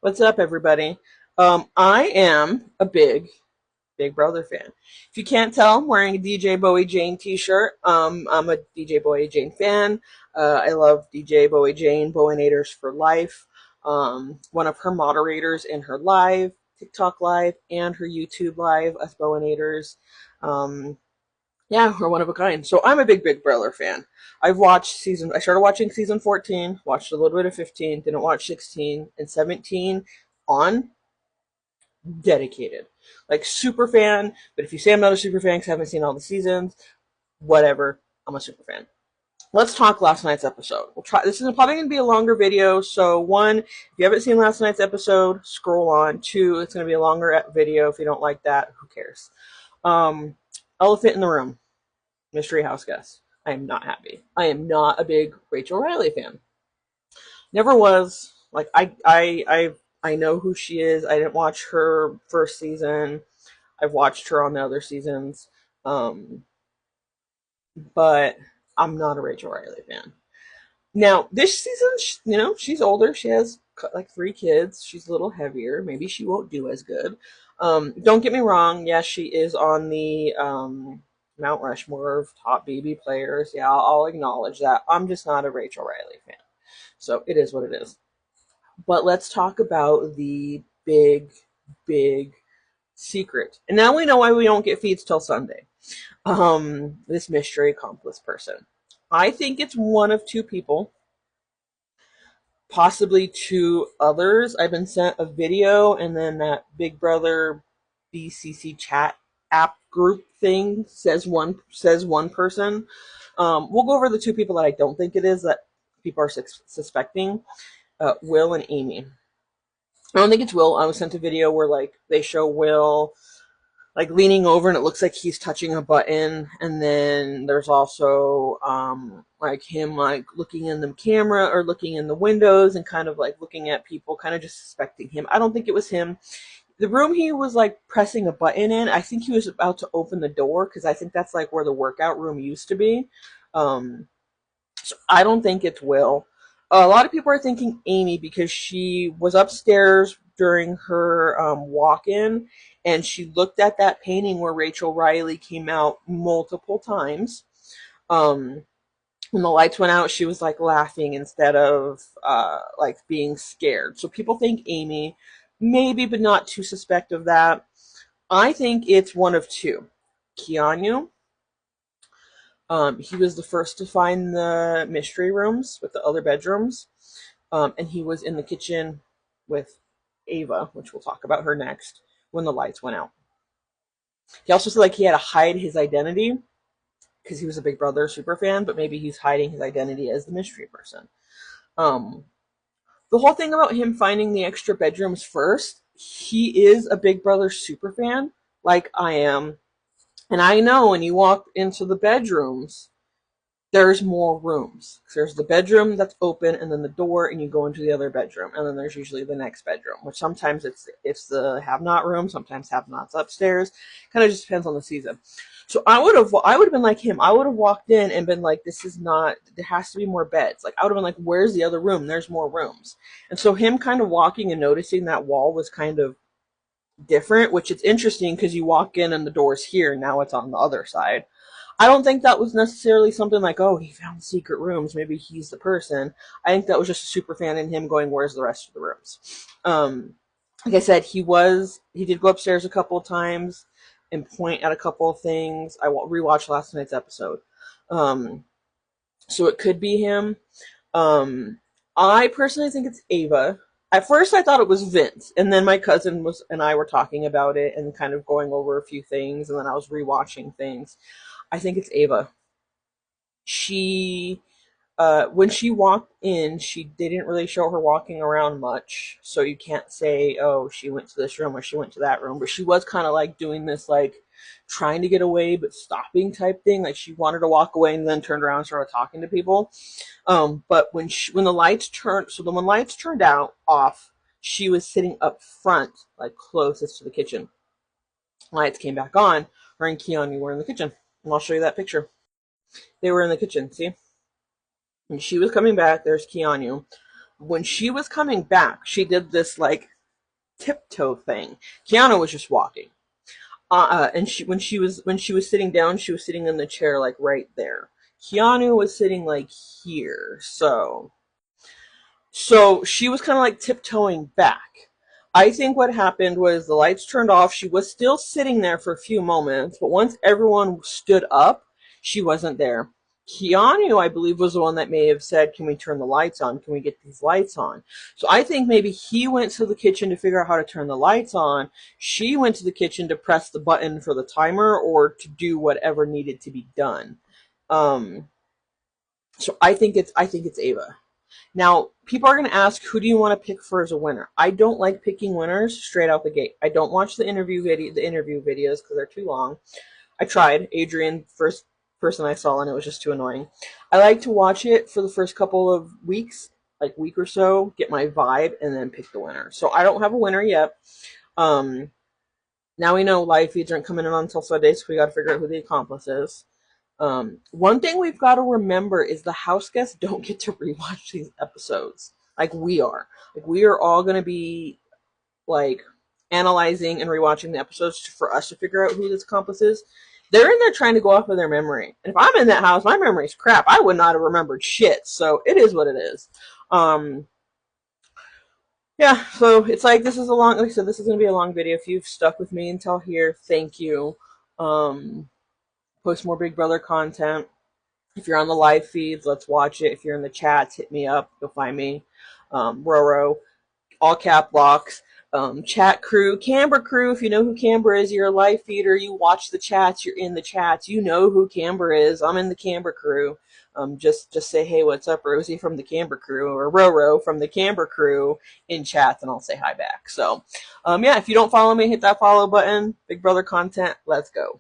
What's up, everybody? I am a Big Brother fan. If you can't tell, I'm wearing a DJ Bowie Jane t-shirt. I'm a DJ Bowie Jane fan. I love DJ Bowie Jane, Bowinators for life. One of her moderators in her live, TikTok live, and her YouTube live as Bowinators. Um, yeah, we're one of a kind. So I'm a Big Brother fan. I started watching season 14, watched a little bit of 15, didn't watch 16, and 17 on dedicated. Like super fan, but if you say I'm not a super fan because I haven't seen all the seasons, whatever, I'm a super fan. Let's talk last night's episode. We'll try. This is probably going to be a longer video. So one, if you haven't seen last night's episode, scroll on. Two, it's going to be a longer video. If you don't like that, who cares? Um, Elephant in the room. Mystery house guest. I am not happy. I am not a big Rachel Riley fan. Never was. Like I know who she is. I didn't watch her first season. I've watched her on the other seasons. Um, but I'm not a Rachel Riley fan. Now, this season, she's older. She has like three kids. She's a little heavier. Maybe she won't do as good. Don't get me wrong. Yes, she is on the Mount Rushmore of top BB players. Yeah, I'll acknowledge that. I'm just not a Rachel Riley fan. So it is what it is. But let's talk about the big secret. And now we know why we don't get feeds till Sunday. This mystery accomplice person. I think it's one of two people, possibly two others. I've been sent a video, and then that Big Brother BCC chat app group thing says one person. We'll go over the two people that I don't think it is that people are suspecting. Will and Amy. I don't think it's Will. I was sent a video where like they show Will like leaning over and it looks like he's touching a button, and then there's also like him like looking in the camera or looking in the windows and kind of like looking at people, kind of just suspecting him. I don't think it was him. The room he was like pressing a button in, I think he was about to open the door because I think that's like where the workout room used to be. um so I don't think it's Will. A lot of people are thinking Amy because she was upstairs during her walk-in, and she looked at that painting where Rachel Riley came out multiple times. Um, when the lights went out, she was like laughing instead of like being scared. So people think Amy, maybe, but not too suspect of that. I think it's one of two. Keanu. He was the first to find the mystery rooms with the other bedrooms. And he was in the kitchen with Ava, which we'll talk about her next, when the lights went out. He also said like he had to hide his identity because he was a Big Brother super fan, but maybe he's hiding his identity as the mystery person. Um, the whole thing about him finding the extra bedrooms first, he is a Big Brother super fan, like I am. And I know when you walk into the bedrooms, there's more rooms. There's the bedroom that's open, and then the door, and you go into the other bedroom, and then there's usually the next bedroom, which sometimes it's the have-not room, sometimes have-nots upstairs. Kind of just depends on the season. So I would have been like him. I would have walked in and been like, this is not. There has to be more beds. Like I would have been like, where's the other room? There's more rooms. And so him kind of walking and noticing that wall was kind of different, which it's interesting because you walk in and the door's here, and now it's on the other side. I don't think that was necessarily something like, oh, he found secret rooms. Maybe he's the person. I think that was just a super fan in him going, where's the rest of the rooms? Like I said, he did go upstairs a couple of times and point at a couple of things. I rewatched last night's episode. Um, so it could be him. I personally think it's Ava. At first, I thought it was Vince, and then my cousin was and I were talking about it and kind of going over a few things, and then I was rewatching things. I think it's Ava. She when she walked in, she didn't really show her walking around much, so you can't say, oh, she went to this room or she went to that room, but she was kind of like doing this like trying to get away but stopping type thing, like she wanted to walk away and then turned around and started talking to people. But when the lights turned, so then when lights turned out off, she was sitting up front, like closest to the kitchen. Lights came back on, her and Keanu were in the kitchen, and I'll show you that picture. They were in the kitchen, see? When she was coming back, there's Keanu. When she was coming back, she did this like tiptoe thing. Kiana was just walking. And when she was sitting down, she was sitting in the chair like right there. Keanu was sitting like here, so she was kind of like tiptoeing back. I think what happened was the lights turned off. She was still sitting there for a few moments, but once everyone stood up, she wasn't there. Keanu, I believe, was the one that may have said, "Can we turn the lights on? Can we get these lights on?" So I think maybe he went to the kitchen to figure out how to turn the lights on. She went to the kitchen to press the button for the timer or to do whatever needed to be done. Um, so I think it's Ava. Now, people are going to ask, who do you want to pick for as a winner? I don't like picking winners straight out the gate. I don't watch the interview videos because they're too long. I tried. Adrian, first person I saw, and it was just too annoying. I like to watch it for the first couple of weeks, like week or so, get my vibe, and then pick the winner. So I don't have a winner yet. Now we know live feeds aren't coming in until Sunday, so we got to figure out who the accomplice is. One thing we've got to remember is the house guests don't get to rewatch these episodes like we are. Like we are all going to be like analyzing and rewatching the episodes for us to figure out who this accomplice is. They're in there trying to go off of their memory. And if I'm in that house, my memory's crap. I would not have remembered shit. So it is what it is. Yeah, so it's like this is a long, like I said, this is going to be a long video. If you've stuck with me until here, thank you. Post more Big Brother content. If you're on the live feeds, let's watch it. If you're in the chats, hit me up. You'll find me. Roro, all cap locks. Chat crew, Camber crew. If you know who Camber is, you're a live feeder. You watch the chats. You're in the chats. You know who Camber is. I'm in the Camber crew. Just say, hey, what's up, Rosie from the Camber crew, or Roro from the Camber crew in chats, and I'll say hi back. So, yeah, if you don't follow me, hit that follow button. Big Brother content. Let's go.